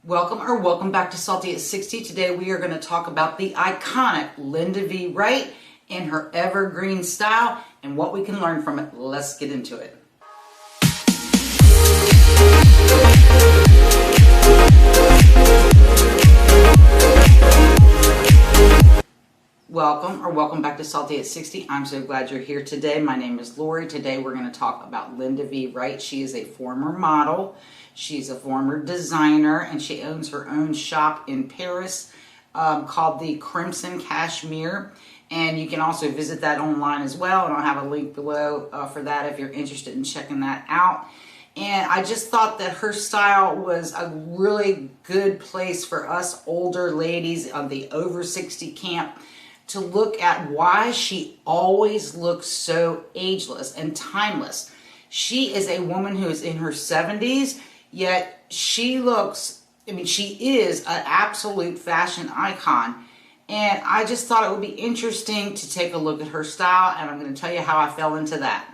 Welcome back to Salty at 60. Today we are going to talk about the iconic Linda V. Wright and her evergreen style and what we can learn from it. Let's get into it. Welcome back to Salty at 60. I'm so glad you're here today. My name is Lori. Today we're going to talk about Linda V. Wright. She is a former model. She's a former designer, and she owns her own shop in Paris called the Crimson Cashmere. And you can also visit that online as well. And I'll have a link below for that if you're interested in checking that out. And I just thought that her style was a really good place for us older ladies of the over 60 camp to look at why she always looks so ageless and timeless. She is a woman who is in her 70s, yet she looks, she is an absolute fashion icon. And I just thought it would be interesting to take a look at her style, and I'm going to tell you how I fell into that.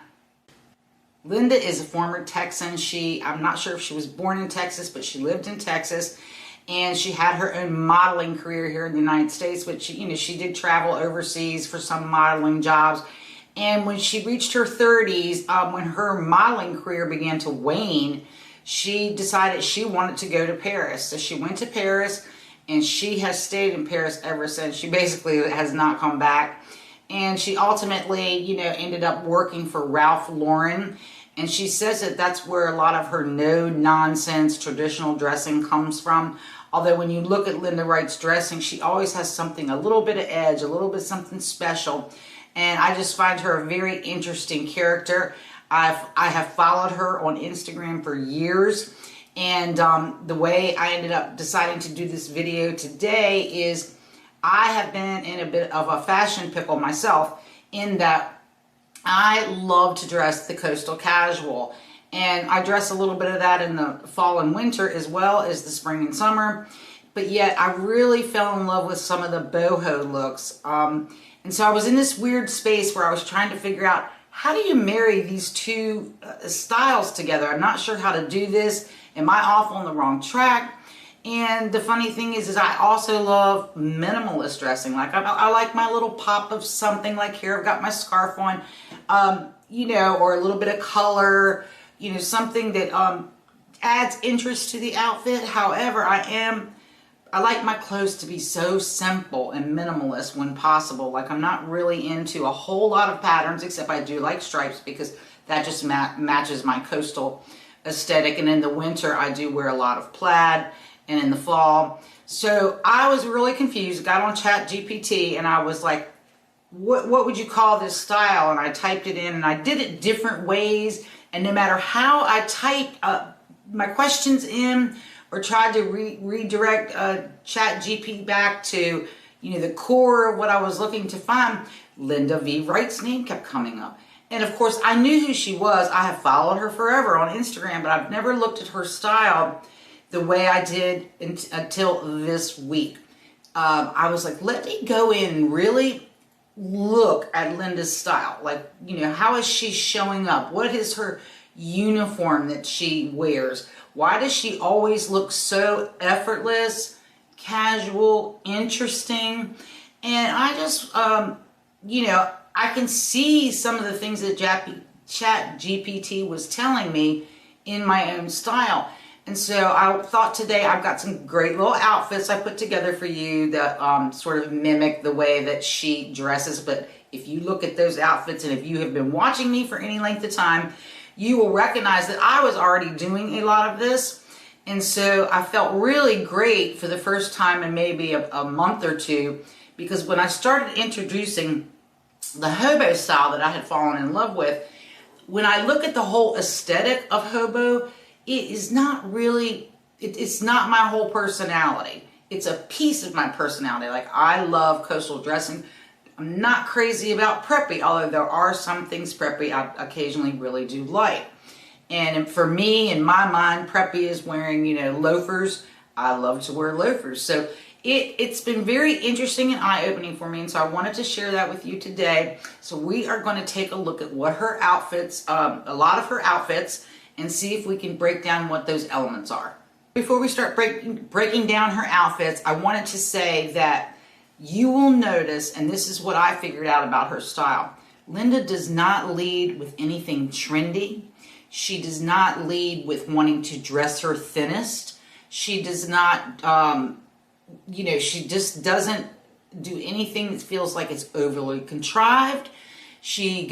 Linda is a former Texan. I'm not sure if she was born in Texas, but she lived in Texas. And she had her own modeling career here in the United States, which, she did travel overseas for some modeling jobs. And when she reached her 30s, when her modeling career began to wane, she decided she wanted to go to Paris. So she went to Paris, and she has stayed in Paris ever since. She basically has not come back. And she ultimately, ended up working for Ralph Lauren. And she says that that's where a lot of her no-nonsense traditional dressing comes from. Although when you look at Linda Wright's dressing, she always has something, a little bit of edge, a little bit something special. And I just find her a very interesting character. I have followed her on Instagram for years. And the way I ended up deciding to do this video today is I have been in a bit of a fashion pickle myself, in that I love to dress the coastal casual. And I dress a little bit of that in the fall and winter as well as the spring and summer. But yet I really fell in love with some of the boho looks. And so I was in this weird space where I was trying to figure out, how do you marry these two styles together? I'm not sure how to do this. Am I off on the wrong track? And the funny thing is I also love minimalist dressing. Like I like my little pop of something, like here I've got my scarf on, or a little bit of color, something that adds interest to the outfit. However, I like my clothes to be so simple and minimalist when possible. Like I'm not really into a whole lot of patterns, except I do like stripes because that just matches my coastal aesthetic. And in the winter, I do wear a lot of plaid, and in the fall. So I was really confused. Got on ChatGPT and I was like, what would you call this style? And I typed it in, and I did it different ways. And no matter how I typed my questions in or tried to redirect ChatGPT back to, the core of what I was looking to find, Linda V. Wright's name kept coming up. And of course, I knew who she was. I have followed her forever on Instagram, but I've never looked at her style the way I did until this week. I was like, let me go in and really look at Linda's style. Like, how is she showing up? What is her uniform that she wears? Why does she always look so effortless, casual, interesting? And I just, I can see some of the things that ChatGPT was telling me in my own style. And so I thought today I've got some great little outfits I put together for you that sort of mimic the way that she dresses. But if you look at those outfits, and if you have been watching me for any length of time, you will recognize that I was already doing a lot of this. And so I felt really great for the first time in maybe a month or two, because when I started introducing the hobo style that I had fallen in love with, when I look at the whole aesthetic of hobo, it is not really, it's not my whole personality. It's a piece of my personality. Like, I love coastal dressing. I'm not crazy about preppy, although there are some things preppy I occasionally really do like. And for me, in my mind, preppy is wearing, loafers. I love to wear loafers. So it's been very interesting and eye-opening for me, and so I wanted to share that with you today. So we are going to take a look at what her outfits, a lot of her outfits, and see if we can break down what those elements are. Before we start breaking down her outfits, I wanted to say that you will notice, and this is what I figured out about her style, Linda does not lead with anything trendy. She does not lead with wanting to dress her thinnest. She does not, she just doesn't do anything that feels like it's overly contrived. She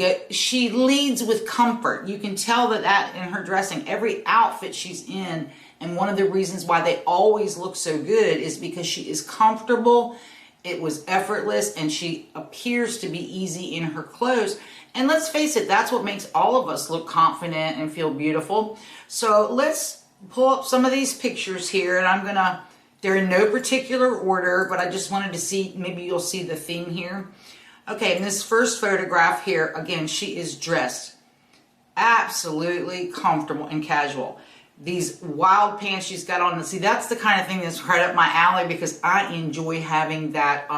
leads with comfort. You can tell that in her dressing. Every outfit she's in, and one of the reasons why they always look so good is because she is comfortable. It was effortless, and she appears to be easy in her clothes. And let's face it, that's what makes all of us look confident and feel beautiful. So let's pull up some of these pictures here, and they're in no particular order, but I just wanted to see, maybe you'll see the theme here. Okay, in this first photograph here, again, she is dressed absolutely comfortable and casual. These wild pants she's got on, see, that's the kind of thing that's right up my alley, because I enjoy having that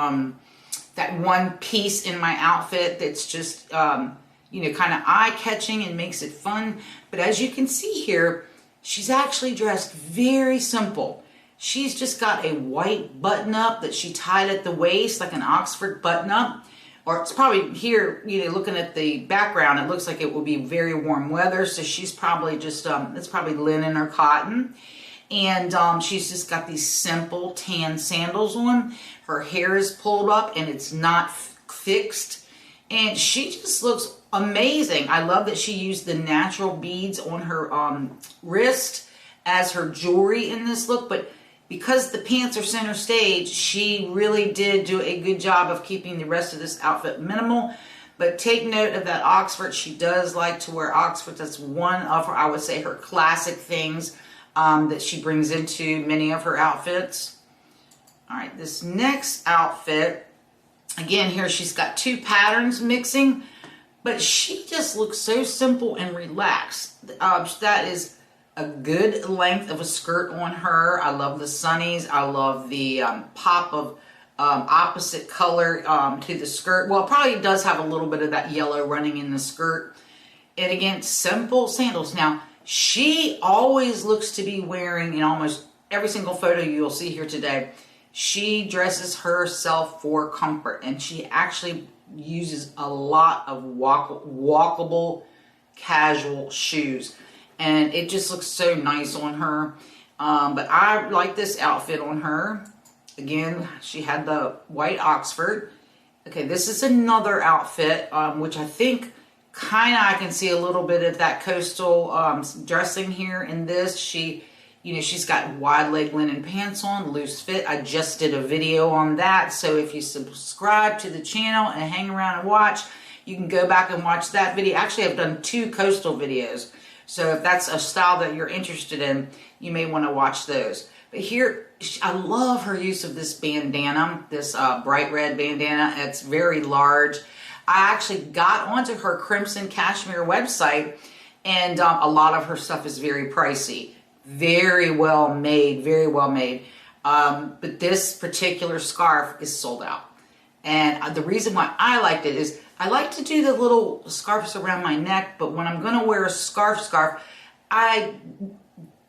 that one piece in my outfit that's just kind of eye-catching and makes it fun. But as you can see here, she's actually dressed very simple. She's just got a white button-up that she tied at the waist, like an Oxford button-up. Or it's probably here, looking at the background, it looks like it will be very warm weather. So she's probably just, it's probably linen or cotton. And she's just got these simple tan sandals on. Her hair is pulled up and it's not fixed. And she just looks amazing. I love that she used the natural beads on her wrist as her jewelry in this look. But because the pants are center stage, she really did do a good job of keeping the rest of this outfit minimal. But take note of that Oxford. She does like to wear Oxford. That's one of her, I would say, her classic things that she brings into many of her outfits. All right, this next outfit, again, here she's got two patterns mixing, but she just looks so simple and relaxed. That is a good length of a skirt on her. I love the sunnies. I love the pop of opposite color to the skirt. Well, it probably does have a little bit of that yellow running in the skirt. And again, simple sandals. Now, she always looks to be wearing, in almost every single photo you'll see here today, she dresses herself for comfort. And she actually uses a lot of walkable, casual shoes. And it just looks so nice on her. But I like this outfit on her. Again, she had the white Oxford. Okay, this is another outfit, which I think kind of I can see a little bit of that coastal dressing here in this. She's got wide leg linen pants on, loose fit. I just did a video on that. So if you subscribe to the channel and hang around and watch, you can go back and watch that video. Actually, I've done 2 coastal videos. So if that's a style that you're interested in, you may want to watch those. But here, I love her use of this bandana, this bright red bandana. It's very large. I actually got onto her Crimson Cashmere website, and a lot of her stuff is very pricey. Very well made, very well made. But this particular scarf is sold out. And the reason why I liked it is I like to do the little scarves around my neck, but when I'm going to wear a scarf, I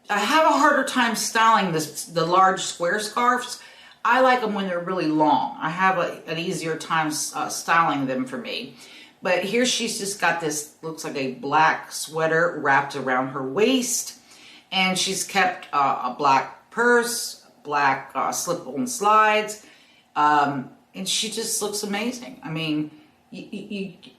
have a harder time styling the large square scarves. I like them when they're really long. I have an easier time styling them for me. But here she's just got this, looks like a black sweater wrapped around her waist. And she's kept a black purse, black slip-on slides. And she just looks amazing. I mean,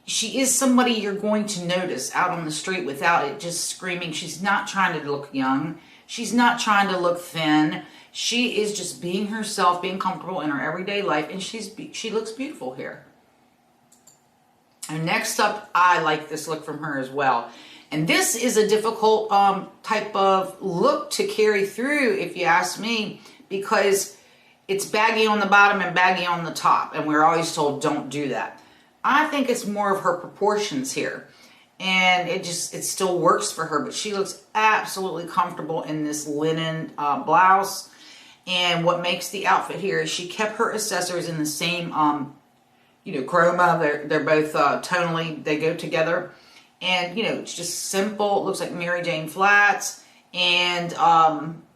she is somebody you're going to notice out on the street without it just screaming. She's not trying to look young. She's not trying to look thin. She is just being herself, being comfortable in her everyday life, and she looks beautiful here. And next up, I like this look from her as well. And this is a difficult type of look to carry through, if you ask me, because it's baggy on the bottom and baggy on the top, and we're always told don't do that. I think it's more of her proportions here, and it still works for her, but she looks absolutely comfortable in this linen blouse. And what makes the outfit here is she kept her accessories in the same chroma. They're both tonally, they go together. And it's just simple. It looks like Mary Jane flats, and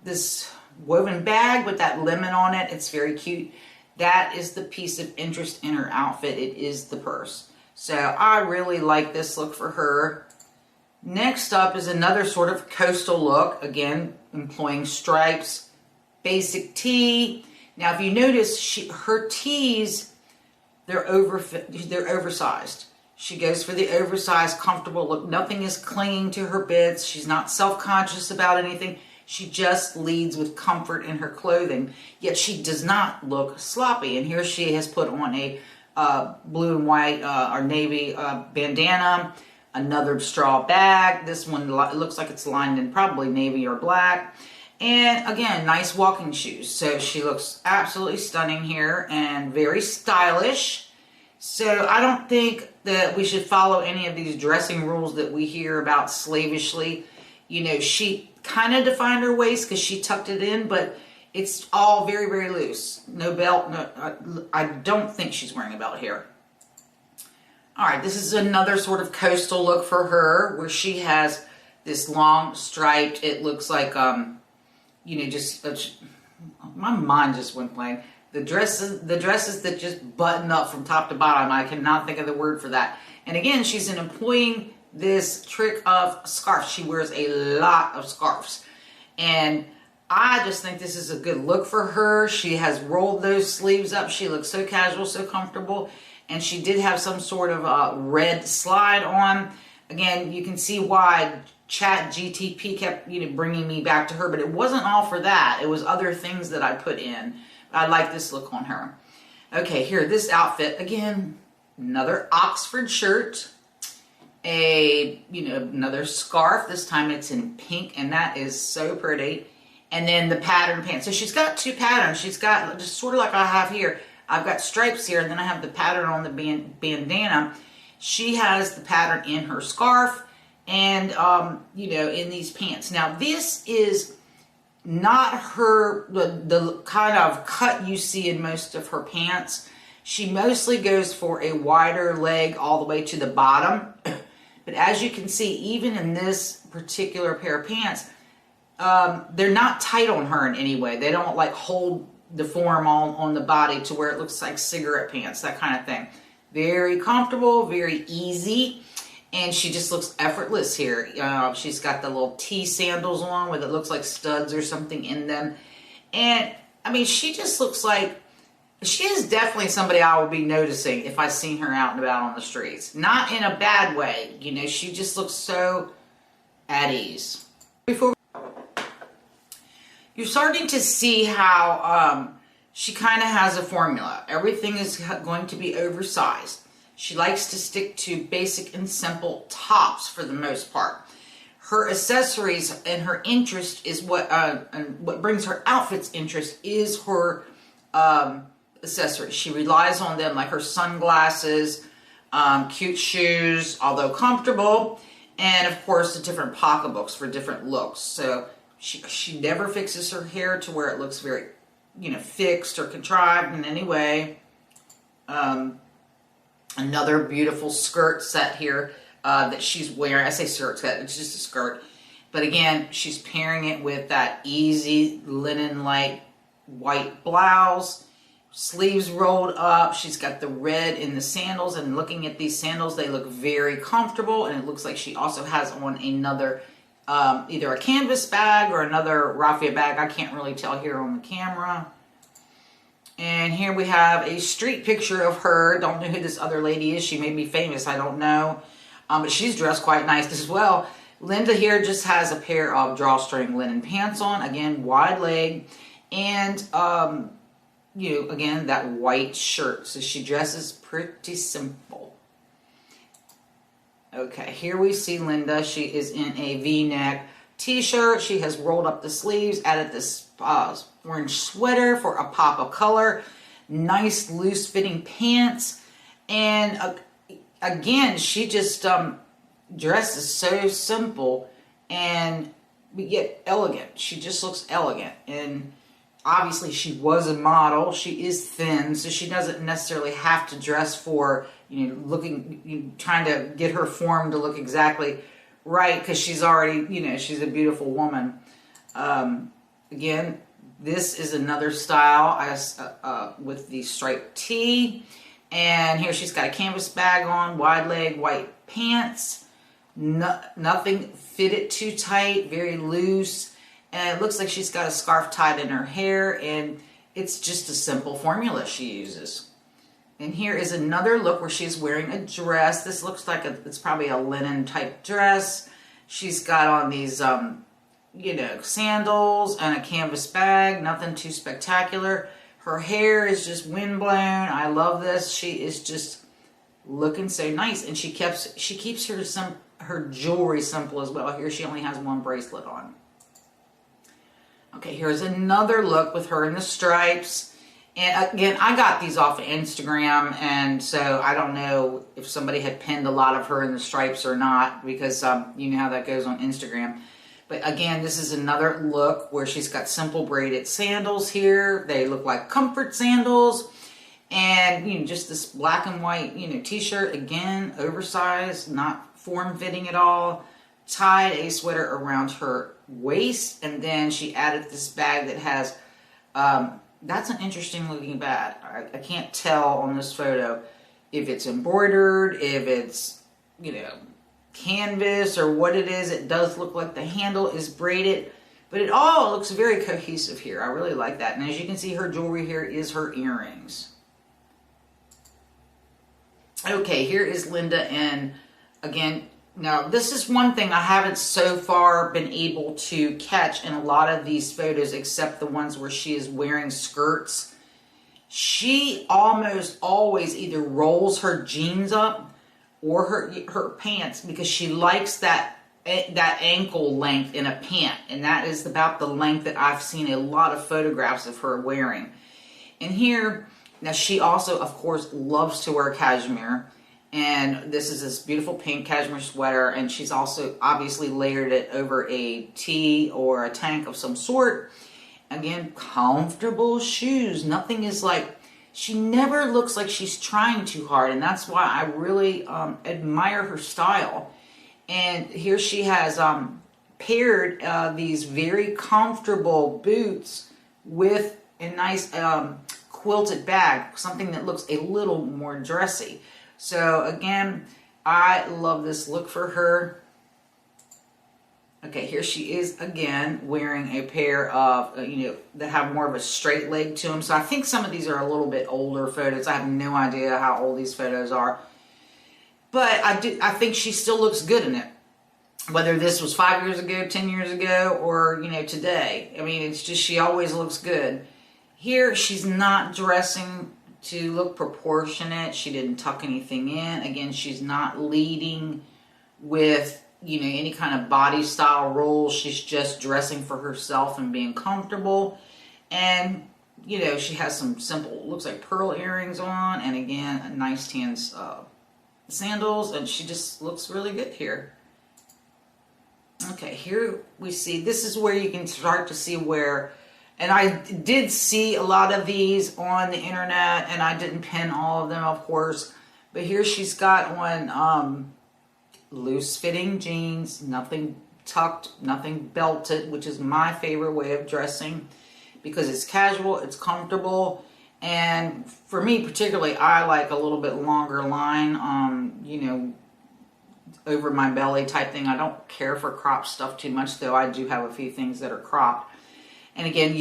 this woven bag with that lemon on it. It's very cute. That is the piece of interest in her outfit. It is the purse. So I really like this look for her. Next up is another sort of coastal look. Again, employing stripes, basic tee. Now, if you notice, her tees, they're oversized. She goes for the oversized, comfortable look. Nothing is clinging to her bits. She's not self-conscious about anything. She just leads with comfort in her clothing. Yet she does not look sloppy. And here she has put on a blue and white or navy bandana, another straw bag. This one looks like it's lined in probably navy or black. And again, nice walking shoes. So she looks absolutely stunning here and very stylish. So I don't think that we should follow any of these dressing rules that we hear about slavishly. You know, she kind of defined her waist because she tucked it in, but it's all very, very loose. No belt. No, I don't think she's wearing a belt here. All right, this is another sort of coastal look for her where she has this long striped, it looks like, you know, just, my mind just went blank. The dresses that just button up from top to bottom. I cannot think of the word for that. And again, she's employing this trick of scarf. She wears a lot of scarves. And I just think this is a good look for her. She has rolled those sleeves up. She looks so casual, so comfortable. And she did have some sort of red slide on. Again, you can see why ChatGTP kept, you know, bringing me back to her. But it wasn't all for that. It was other things that I put in. I like this look on her. Okay, here, this outfit. Again, another Oxford shirt. Another scarf. This time it's in pink, and that is so pretty. And then the pattern pants. So she's got two patterns. She's got just sort of like I have here. I've got stripes here, and then I have the pattern on the bandana. She has the pattern in her scarf and, in these pants. Now, this is not the kind of cut you see in most of her pants. She mostly goes for a wider leg all the way to the bottom. But as you can see, even in this particular pair of pants, they're not tight on her in any way. They don't like hold the form on the body to where it looks like cigarette pants, that kind of thing. Very comfortable, very easy. And she just looks effortless here. She's got the little T sandals on with it looks like studs or something in them. And, I mean, she just looks like, she is definitely somebody I would be noticing if I seen her out and about on the streets. Not in a bad way. You know, she just looks so at ease. You're starting to see how she kind of has a formula. Everything is going to be oversized. She likes to stick to basic and simple tops for the most part. Her accessories and her interest is and what brings her outfit's interest is her accessories. She relies on them, like her sunglasses, cute shoes, although comfortable, and of course the different pocketbooks for different looks. So she never fixes her hair to where it looks very, fixed or contrived in any way. Another beautiful skirt set here that she's wearing. I say skirt set, it's just a skirt. But again, she's pairing it with that easy linen-like white blouse. Sleeves rolled up. She's got the red in the sandals. And looking at these sandals, they look very comfortable. And it looks like she also has on another, either a canvas bag or another raffia bag. I can't really tell here on the camera. And here we have a street picture of her. Don't know who this other lady is. She may be famous. I don't know. But she's dressed quite nice as well. Linda here just has a pair of drawstring linen pants on. Again, wide leg. And, again, that white shirt. So she dresses pretty simple. Okay, here we see Linda. She is in a V-neck t-shirt. She has rolled up the sleeves, added this orange sweater for a pop of color, nice loose fitting pants, and again, she just dresses so simple and yet elegant. She just looks elegant, and obviously she was a model. She is thin, so she doesn't necessarily have to dress for, trying to get her form to look exactly right, because she's already, she's a beautiful woman. Again, this is another style with the striped tee. And here she's got a canvas bag on, wide leg, white pants. Nothing fitted too tight, very loose. And it looks like she's got a scarf tied in her hair. And it's just a simple formula she uses. And here is another look where she's wearing a dress. This looks like it's probably a linen type dress. She's got on these, sandals and a canvas bag. Nothing too spectacular. Her hair is just windblown. I love this. She is just looking so nice. And she keeps her jewelry simple as well. Here she only has one bracelet on. Okay, here's another look with her in the stripes. And again, I got these off of Instagram, and so I don't know if somebody had pinned a lot of her in the stripes or not, because you know how that goes on Instagram. But again, this is another look where she's got simple braided sandals here. They look like comfort sandals. And, just this black and white, t-shirt, again, oversized, not form-fitting at all. Tied a sweater around her waist, and then she added this bag that has... that's an interesting looking bag. I can't tell on this photo if it's embroidered, if it's, canvas or what it is. It does look like the handle is braided, but it all looks very cohesive here. I really like that. And as you can see, her jewelry here is her earrings. Okay, here is Linda, and again, now this is one thing I haven't so far been able to catch in a lot of these photos, except the ones where she is wearing skirts. She almost always either rolls her jeans up or her pants, because she likes that ankle length in a pant, and that is about the length that I've seen a lot of photographs of her wearing. And here, now she also, of course, loves to wear cashmere. And this is this beautiful pink cashmere sweater, and she's also obviously layered it over a tee or a tank of some sort. Again, comfortable shoes. Nothing is like, she never looks like she's trying too hard, and that's why I really admire her style. And here she has paired these very comfortable boots with a nice quilted bag, something that looks a little more dressy. So again, I love this look for her. Okay, here she is again wearing a pair of, that have more of a straight leg to them. So I think some of these are a little bit older photos. I have no idea how old these photos are. But I think she still looks good in it. Whether this was 5 years ago, 10 years ago, or, today. I mean, it's just, she always looks good. Here, she's not dressing to look proportionate. She didn't tuck anything in. Again, she's not leading with, any kind of body style rules. She's just dressing for herself and being comfortable. And, she has some simple, looks like pearl earrings on. And again, a nice tan sandals. And she just looks really good here. Okay, here we see, this is where you can start to see where, and I did see a lot of these on the internet, and I didn't pin all of them, of course. But here she's got on loose-fitting jeans, nothing tucked, nothing belted, which is my favorite way of dressing because it's casual, it's comfortable, and for me particularly, I like a little bit longer line, over my belly type thing. I don't care for cropped stuff too much, though I do have a few things that are cropped. And again,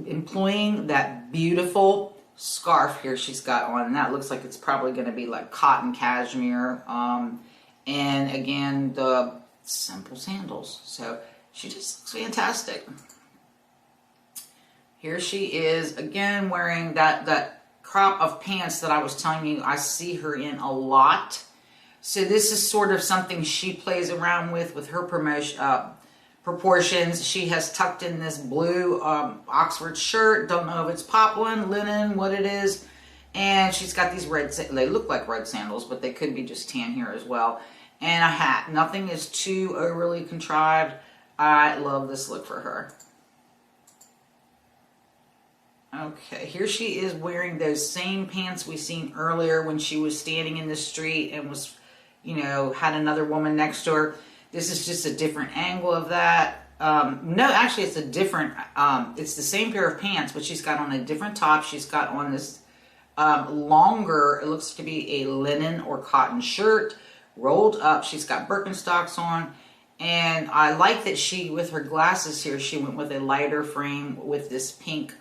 employing that beautiful scarf here she's got on, and that looks like it's probably going to be like cotton cashmere. And again, the simple sandals. So she just looks fantastic. Here she is again wearing that crop of pants that I was telling you I see her in a lot. So this is sort of something she plays around with her proportions. She has tucked in this blue Oxford shirt. Don't know if it's poplin, linen, what it is. And she's got these red, they look like red sandals, but they could be just tan here as well. And a hat. Nothing is too overly contrived. I love this look for her. Okay, here she is wearing those same pants we seen earlier when she was standing in the street and was, had another woman next to her. This is just a different angle of that. no, actually it's a different, it's the same pair of pants, but she's got on a different top. She's got on this longer, it looks to be a linen or cotton shirt, rolled up. She's got Birkenstocks on. And I like that she, with her glasses here, she went with a lighter frame with this pink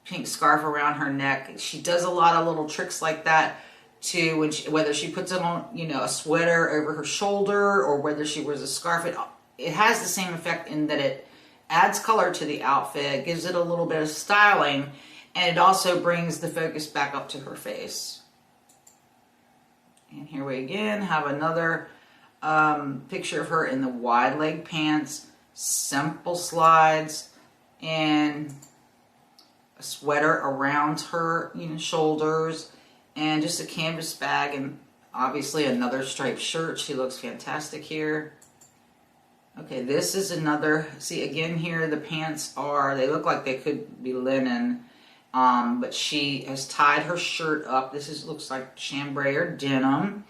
pink scarf around her neck. She does a lot of little tricks like that too, when whether she puts it on, you know, a sweater over her shoulder or whether she wears a scarf. It has the same effect in that it adds color to the outfit, gives it a little bit of styling, and it also brings the focus back up to her face. And here we again have another picture of her in the wide leg pants, simple slides, and a sweater around her, you know, shoulders, and just a canvas bag, and obviously another striped shirt. She looks fantastic here. Okay, this is another, see again here, the pants are, they look like they could be linen, but she has tied her shirt up. This looks like chambray or denim.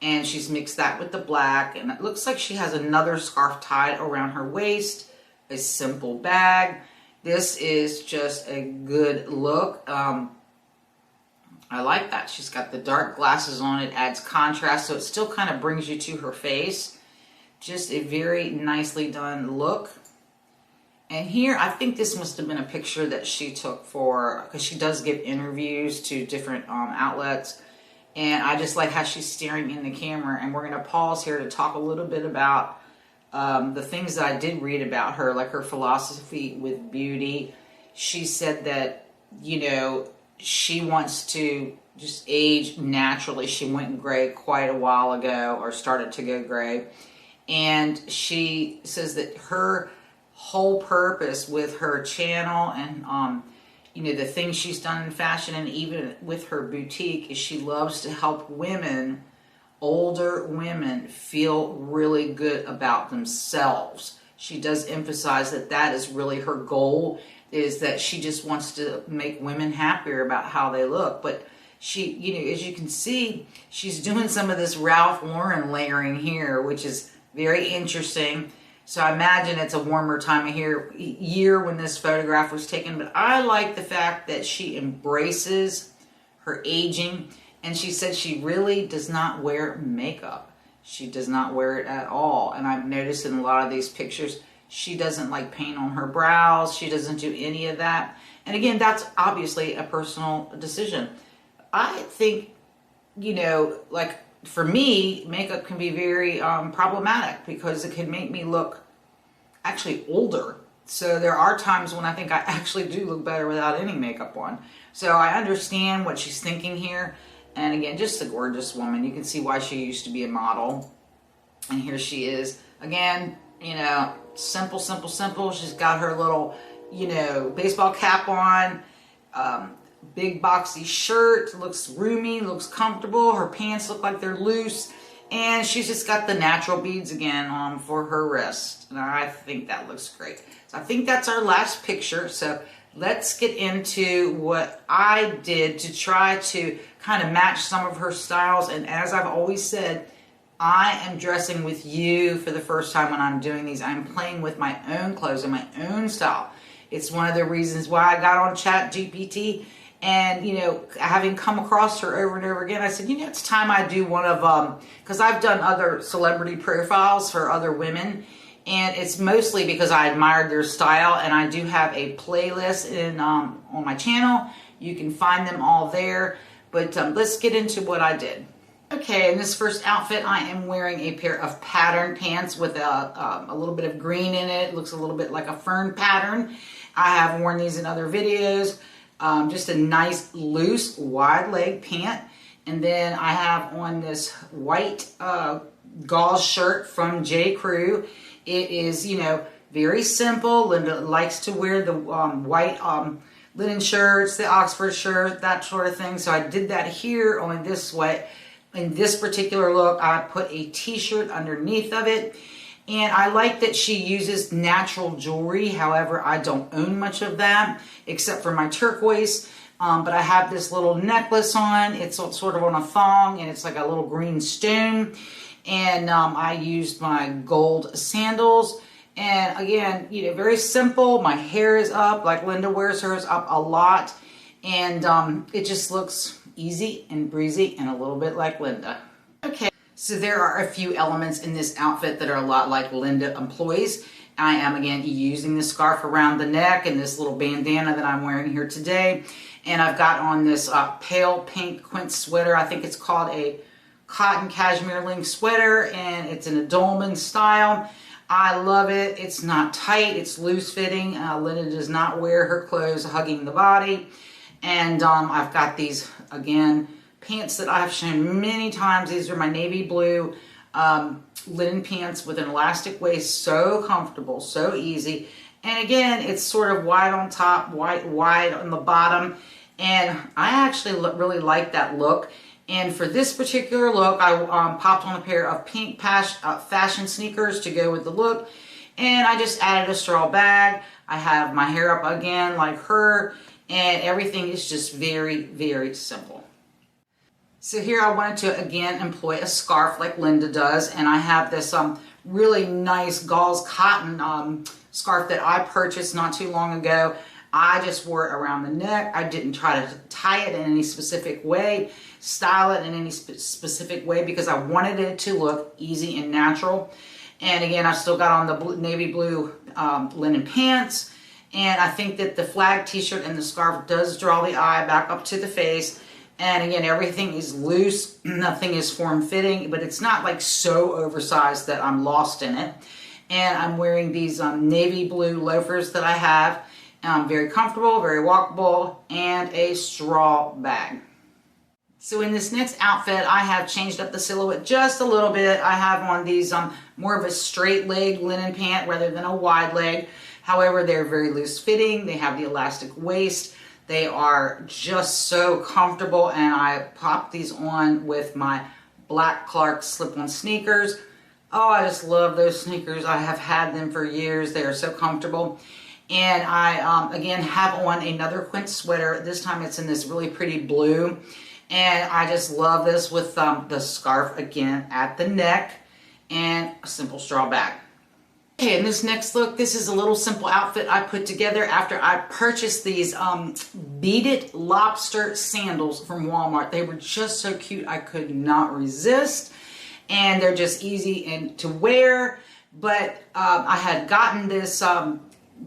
And she's mixed that with the black, and it looks like she has another scarf tied around her waist, a simple bag. This is just a good look. I like that. She's got the dark glasses on. It adds contrast, so it still kind of brings you to her face. Just a very nicely done look. And here, I think this must have been a picture that she took for, because she does give interviews to different outlets. And I just like how she's staring in the camera. And we're going to pause here to talk a little bit about the things that I did read about her, like her philosophy with beauty. She said that, you know, she wants to just age naturally. She went gray quite a while ago, or started to go gray. And she says that her whole purpose with her channel and you know, the things she's done in fashion and even with her boutique is she loves to help women, older women, feel really good about themselves. She does emphasize that that is really her goal, is that she just wants to make women happier about how they look. But she, you know, as you can see, she's doing some of this Ralph Lauren layering here, which is very interesting. So I imagine it's a warmer time of year when this photograph was taken. But I like the fact that she embraces her aging. And she said she really does not wear makeup. She does not wear it at all. And I've noticed in a lot of these pictures, she doesn't like paint on her brows. She doesn't do any of that. And again, that's obviously a personal decision. I think, you know, like, for me, makeup can be very problematic because it can make me look actually older. So there are times when I think I actually do look better without any makeup on. So I understand what she's thinking here. And again, just a gorgeous woman. You can see why she used to be a model. And here she is. Again, you know, simple, simple, simple. She's got her little, you know, baseball cap on. Big boxy shirt, looks roomy, looks comfortable. Her pants look like they're loose, and she's just got the natural beads again on for her wrist, and I think that looks great. So I think that's our last picture. So let's get into what I did to try to kind of match some of her styles. And as I've always said, I am dressing with you for the first time when I'm doing these. I'm playing with my own clothes and my own style. It's one of the reasons why I got on ChatGPT. And, you know, having come across her over and over again, I said, you know, it's time I do one of, because I've done other celebrity profiles for other women. And it's mostly because I admired their style. And I do have a playlist on my channel. You can find them all there. But let's get into what I did. Okay, in this first outfit, I am wearing a pair of pattern pants with a little bit of green in it. It looks a little bit like a fern pattern. I have worn these in other videos. Just a nice, loose, wide leg pant. And then I have on this white gauze shirt from J. Crew. It is, you know, very simple. Linda likes to wear the white linen shirts, the Oxford shirt, that sort of thing. So I did that here on this sweat. In this particular look, I put a t-shirt underneath of it. And I like that she uses natural jewelry. However, I don't own much of that except for my turquoise. But I have this little necklace on. It's sort of on a thong, and it's like a little green stone. And I used my gold sandals. And again, you know, very simple. My hair is up, like Linda wears hers up a lot. And it just looks easy and breezy and a little bit like Linda. Okay, so there are a few elements in this outfit that are a lot like Linda employs. I am, again, using the scarf around the neck and this little bandana that I'm wearing here today. And I've got on this pale pink quince sweater. I think it's called a cotton cashmere link sweater, and it's in a dolman style. I love it. It's not tight. It's loose fitting. Linda does not wear her clothes hugging the body. And I've got these, again, pants that I've shown many times. These are my navy blue linen pants with an elastic waist. So comfortable, so easy. And again, it's sort of wide on top, wide on the bottom. And I actually really like that look. And for this particular look, I popped on a pair of pink fashion sneakers to go with the look. And I just added a straw bag. I have my hair up again like her. And everything is just very, very simple. So here I wanted to, again, employ a scarf like Linda does. And I have this really nice gauze cotton scarf that I purchased not too long ago. I just wore it around the neck. I didn't try to tie it in any specific way, style it in any specific way, because I wanted it to look easy and natural. And again, I still got on the navy blue linen pants. And I think that the flag t-shirt and the scarf does draw the eye back up to the face. And again, everything is loose. Nothing is form-fitting, but it's not like so oversized that I'm lost in it. And I'm wearing these navy blue loafers that I have. Very comfortable, very walkable, and a straw bag. So in this next outfit, I have changed up the silhouette just a little bit. I have on these more of a straight leg linen pant rather than a wide leg. However, they're very loose fitting. They have the elastic waist. They are just so comfortable, and I popped these on with my black Clark slip-on sneakers. Oh, I just love those sneakers. I have had them for years. They are so comfortable. And I, again, have on another quince sweater. This time it's in this really pretty blue. And I just love this with the scarf, again, at the neck and a simple straw bag. Okay, in this next look, this is a little simple outfit I put together after I purchased these beaded lobster sandals from Walmart. They were just so cute, I could not resist. And they're just easy to wear. But I had gotten this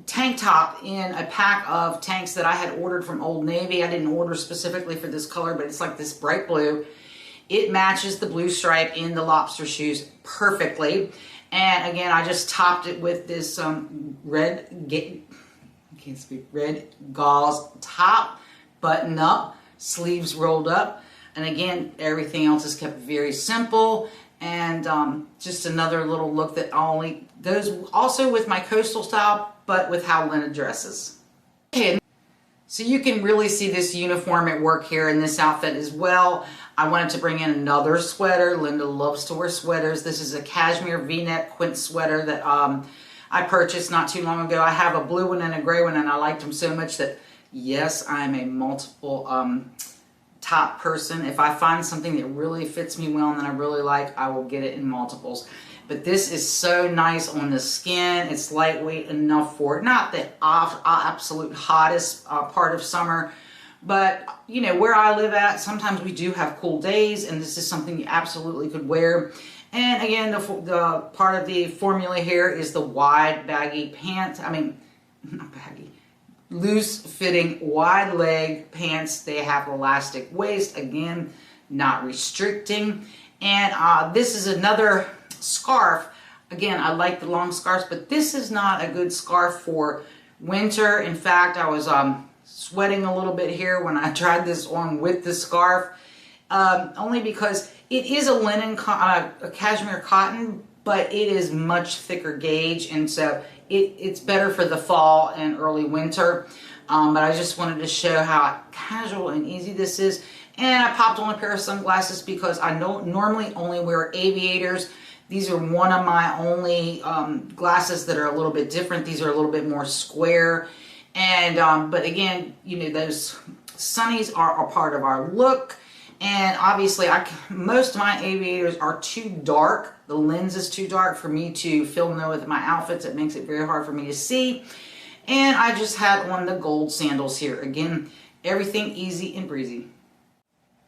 tank top in a pack of tanks that I had ordered from Old Navy. I didn't order specifically for this color, but it's like this bright blue. It matches the blue stripe in the lobster shoes perfectly. And again, I just topped it with this red gauze top, button up, sleeves rolled up. And again, everything else is kept very simple. And just another little look that only goes also with my coastal style, but with how Linda dresses. Okay, so you can really see this uniform at work here in this outfit as well. I wanted to bring in another sweater. Linda loves to wear sweaters. This is a cashmere V-neck quince sweater that I purchased not too long ago. I have a blue one and a gray one, and I liked them so much that, yes, I'm a multiple top person. If I find something that really fits me well and that I really like, I will get it in multiples. But this is so nice on the skin. It's lightweight enough for not the absolute hottest part of summer, but you know, where I live at, sometimes we do have cool days, and this is something you absolutely could wear. And again, the part of the formula here is the wide baggy pants. I mean, not baggy, loose fitting wide leg pants. They have elastic waist, again, not restricting. And this is another scarf. Again, I like the long scarves, but this is not a good scarf for winter. In fact, I was sweating a little bit here when I tried this on with the scarf, only because it is a linen, a cashmere cotton, but it is much thicker gauge, and so it's better for the fall and early winter. But I just wanted to show how casual and easy this is. And I popped on a pair of sunglasses because I normally only wear aviators. These are one of my only glasses that are a little bit different. These are a little bit more square. And but again, you know, those sunnies are a part of our look. And obviously, most of my aviators are too dark. The lens is too dark for me to film them with my outfits. It makes it very hard for me to see. And I just had on the gold sandals here. Again, everything easy and breezy.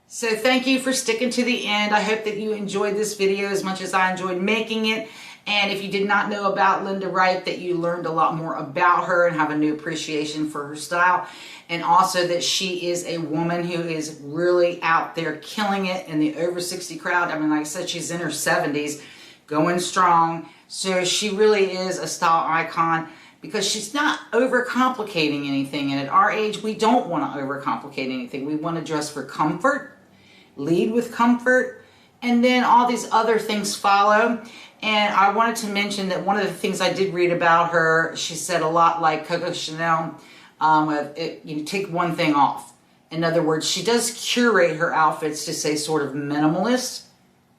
So thank you for sticking to the end. I hope that you enjoyed this video as much as I enjoyed making it. And if you did not know about Linda Wright, that you learned a lot more about her and have a new appreciation for her style. And also that she is a woman who is really out there killing it in the over 60 crowd. I mean, like I said, she's in her 70s, going strong. So she really is a style icon because she's not overcomplicating anything. And at our age, we don't want to overcomplicate anything. We want to dress for comfort, lead with comfort, and then all these other things follow. And I wanted to mention that one of the things I did read about her, she said a lot like Coco Chanel, you take one thing off. In other words, she does curate her outfits to say sort of minimalist,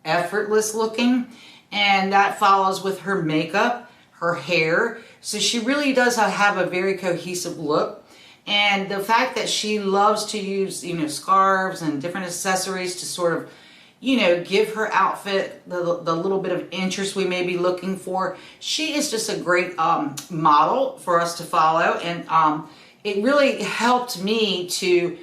effortless looking, and that follows with her makeup, her hair. So she really does have a very cohesive look. And the fact that she loves to use, scarves and different accessories to sort of, give her outfit the little bit of interest we may be looking for. She is just a great model for us to follow. And it really helped me to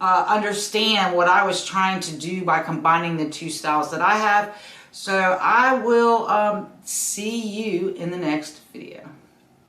understand what I was trying to do by combining the two styles that I have. So I will see you in the next video.